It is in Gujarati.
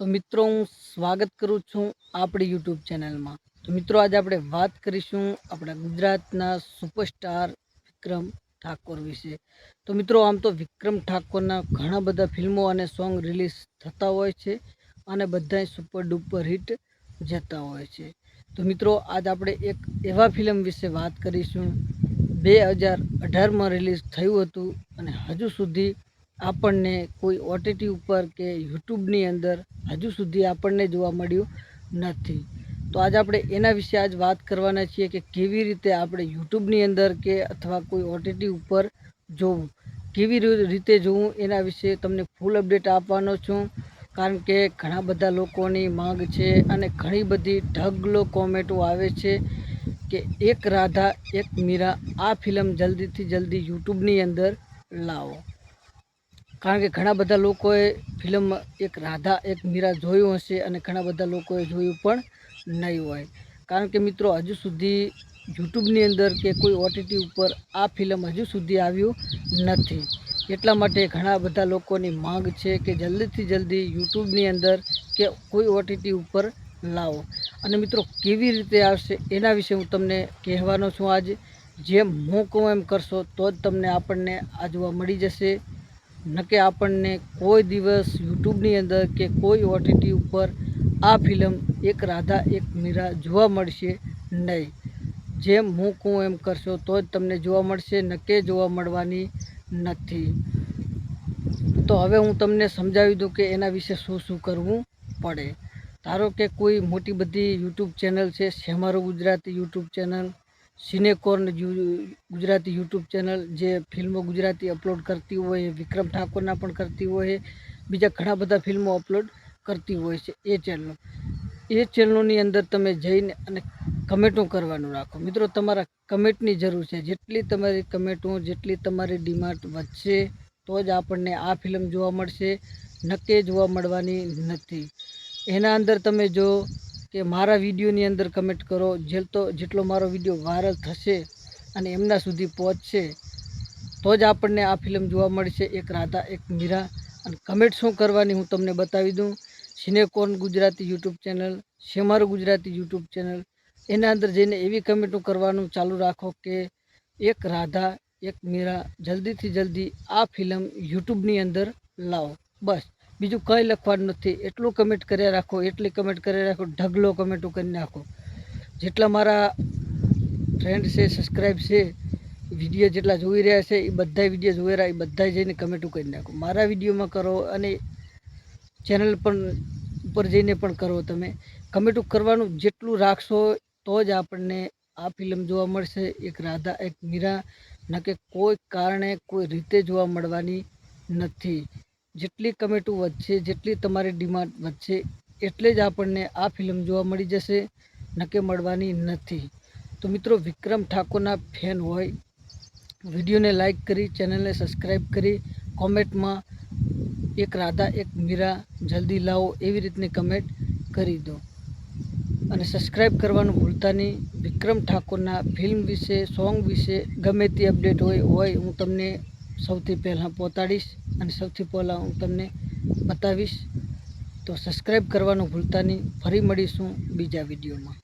તો મિત્રો હું સ્વાગત કરું છું આપણી યુટ્યુબ ચેનલમાં। તો મિત્રો આજે આપણે વાત કરીશું આપણા ગુજરાતના સુપરસ્ટાર વિક્રમ ઠાકોર વિશે। તો મિત્રો આમ તો વિક્રમ ઠાકોરના ઘણા બધા ફિલ્મો અને સોંગ રિલીઝ થતા હોય છે અને બધાય સુપર ડુપર હિટ જતા હોય છે। તો મિત્રો આજ આપણે એક એવા ફિલ્મ વિશે વાત કરીશું 2018માં રિલીઝ થયું હતું અને હજુ સુધી આપણને કોઈ ઓટીટી ઉપર કે યુટ્યુબની અંદર હજુ સુધી આપણને જોવા મળ્યું નથી। તો આજે આપણે એના વિશે આજ વાત કરવાના છીએ કે કેવી રીતે આપણે યુટ્યુબની અંદર કે અથવા કોઈ ઓટીટી ઉપર જોવું, કેવી રીતે જોવું એના વિશે તમને ફૂલ અપડેટ આપવાનો છું। કારણ કે ઘણા બધા લોકોની માંગ છે અને ઘણી બધી ઢગલો કોમેન્ટો આવે છે કે એક રાધા એક મીરા આ ફિલ્મ જલ્દીથી જલ્દી યુટ્યુબની અંદર લાવો। કારણ કે ઘણા બધા લોકોએ ફિલ્મ એક રાધા એક મીરા જોયું હશે અને ઘણા બધા લોકોએ જોયું પણ નહીં હોય। કારણ કે મિત્રો હજુ સુધી યુટ્યુબની અંદર કે કોઈ ઓટીટી ઉપર આ ફિલ્મ હજુ સુધી આવ્યું નથી। એટલા માટે ઘણા બધા લોકોની માંગ છે કે જલ્દીથી જલ્દી યુટ્યુબની અંદર કે કોઈ ઓટીટી ઉપર લાવો। અને મિત્રો કેવી રીતે આવશે એના વિશે હું તમને કહેવાનો છું આજ। જેમ હું કહું એમ કરશો તો જ તમને આપણને આ જોવા મળી જશે, ન કે આપણને કોઈ દિવસ યુટ્યુબની અંદર કે કોઈ ઓટીટી ઉપર આ ફિલ્મ એક રાધા એક મીરા જોવા મળશે નહીં। જેમ હું કહું એમ કરશો તો જ તમને જોવા મળશે, ન કે જોવા મળવાની નથી। તો હવે હું તમને સમજાવી દઉં કે એના વિશે શું શું કરવું પડે। ધારો કે કોઈ મોટી બધી યુટ્યુબ ચેનલ છે, Shemaroo Gujarati YouTube channel, Cinekorn Gujarati YouTube channel જે ફિલ્મો ગુજરાતી અપલોડ કરતી હોય, વિક્રમ ઠાકોરના પણ કરતી હોય, બીજા ઘણા બધા ફિલ્મો અપલોડ કરતી હોય છે એ ચેનલોની અંદર તમે જઈને અને કમેન્ટો કરવાનું રાખો। મિત્રો તમારા કમેન્ટની જરૂર છે, જેટલી તમારી કમેન્ટો જેટલી તમારી ડિમાન્ડ વધશે તો જ આપણને આ ફિલ્મ જોવા મળશે, નક્કી જોવા મળવાની નથી। એના અંદર તમે જો કે મારા વિડીયોની અંદર કમેન્ટ કરો, જેટલો મારો વિડીયો વાયરલ થશે અને એમના સુધી પહોંચશે તો જ આપણને આ ફિલ્મ જોવા મળશે એક રાધા એક મીરા। અને કમેન્ટ શું કરવાની હું તમને બતાવી દઉં। Cinekorn Gujarati YouTube channel, Shemaroo Gujarati YouTube channel, એના અંદર જઈને એવી કમેન્ટો કરવાનું ચાલુ રાખો કે એક રાધા એક મીરા જલ્દીથી જલ્દી આ ફિલ્મ યુટ્યુબની અંદર લાવો। બસ બીજું કંઈ લખવાનું નથી, એટલું કમેન્ટ કર્યા રાખો, એટલી કમેન્ટ કર્યા રાખો, ઢગલો કમેન્ટો કરી નાખો। જેટલા મારા ફ્રેન્ડ છે, સબસ્ક્રાઈબ છે, વિડીયો જેટલા જોઈ રહ્યા છે એ બધા વિડીયો જોઈ રહ્યા, એ બધા જઈને કમેન્ટો કરી નાખો। મારા વિડીયોમાં કરો અને ચેનલ પણ ઉપર જઈને પણ કરો। તમે કમેન્ટો કરવાનું જેટલું રાખશો તો જ આપણને આ ફિલ્મ જોવા મળશે એક રાધા એક મીરા, ન કે કોઈ કારણે કોઈ રીતે જોવા મળવાની નથી। જેટલી કમેન્ટો વધશે, જેટલી તમારી ડિમાન્ડ વધશે એટલે જ આપણને આ ફિલ્મ જોવા મળી જશે, ન કે મળવાની નથી। તો મિત્રો વિક્રમ ઠાકોરના ફેન હોય વિડીયોને લાઈક કરી, ચેનલને સબસ્ક્રાઈબ કરી, કોમેન્ટમાં એક રાધા એક મીરા જલ્દી લાવો એવી રીતની કમેન્ટ કરી દો અને સબસ્ક્રાઈબ કરવાનું ભૂલતા નહીં। વિક્રમ ઠાકોરના ફિલ્મ વિશે, સોંગ વિશે ગમે તે અપડેટ હોય હું તમને સૌથી પહેલાં પહોંચાડીશ અને સૌથી પહેલાં હું તમને બતાવીશ। તો સબસ્ક્રાઈબ કરવાનું ભૂલતા નહીં। ફરી મળીશું બીજા વિડીયોમાં।